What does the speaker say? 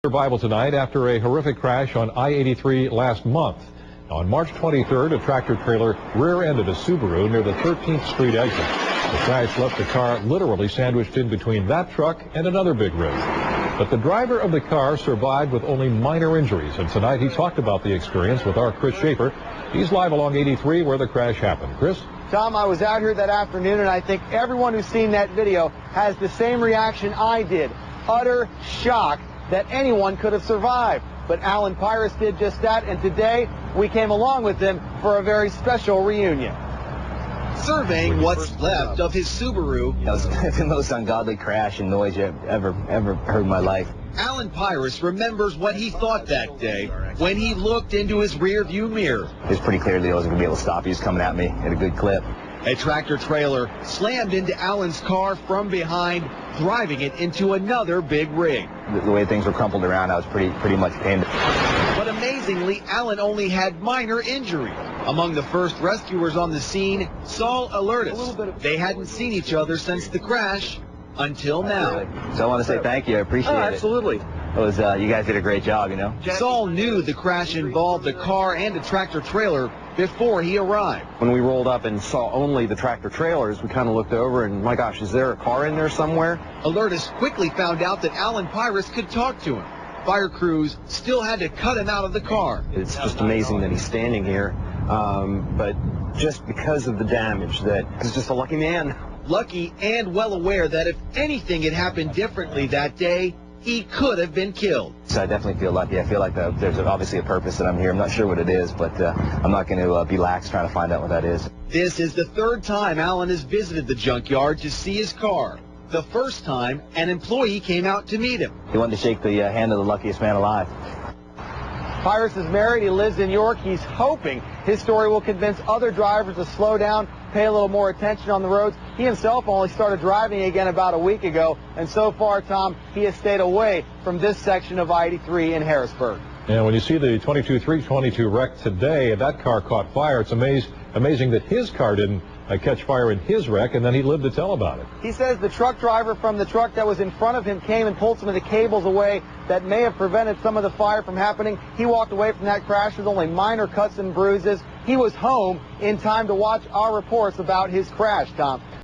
Survival tonight after a horrific crash on I-83 last month. On March 23rd, a tractor-trailer rear-ended a Subaru near the 13th Street exit. The crash left the car literally sandwiched in between that truck and another big road. But the driver of the car survived with only minor injuries, and tonight he talked about the experience with our Chris Schaefer. He's live along 83 where the crash happened. Chris? Tom, I was out here that afternoon, and I think everyone who's seen that video has the same reaction I did. Utter shock that anyone could have survived. But Alan Pyrus did just that, and today we came along with him for a very special reunion. Surveying what's left of his Subaru. That was the most ungodly crash and noise I've ever heard in my life. Alan Pyrus remembers what he thought that day when he looked into his rear-view mirror. It was pretty clear that I wasn't going to be able to stop. He was coming at me at a good clip. A tractor-trailer slammed into Alan's car from behind, driving it into another big rig. The way things were crumpled around, I was pretty much pinned. But amazingly, Alan only had minor injury. Among the first rescuers on the scene, Saul Alertis. They hadn't seen each other since the crash until now. So I want to say thank you. I appreciate it. Absolutely. It was, you guys did a great job, you know. Saul knew the crash involved a car and a tractor-trailer before he arrived. When we rolled up and saw only the tractor-trailers, we kind of looked over and, my gosh, is there a car in there somewhere? Alertis quickly found out that Alan Pyrus could talk to him. Fire crews still had to cut him out of the car. It's just amazing that he's standing here, but just because of the damage, that he's just a lucky man. Lucky and well aware that if anything had happened differently that day, he could have been killed. So I definitely feel lucky. I feel like there's obviously a purpose that I'm here. I'm not sure what it is, but I'm not going to be lax trying to find out what that is. This is the third time Alan has visited the junkyard to see his car. The first time, an employee came out to meet him. He wanted to shake the hand of the luckiest man alive. Pyrus is married. He lives in York. He's hoping his story will convince other drivers to slow down, pay a little more attention on the roads. He himself only started driving again about a week ago, and so far, Tom, he has stayed away from this section of I-83 in Harrisburg. And when you see the 22-322 wreck today, that car caught fire. It's amazing that his car didn't catch fire in his wreck, and then he lived to tell about it. He says the truck driver from the truck that was in front of him came and pulled some of the cables away that may have prevented some of the fire from happening. He walked away from that crash with only minor cuts and bruises. He was home in time to watch our reports about his crash, Tom.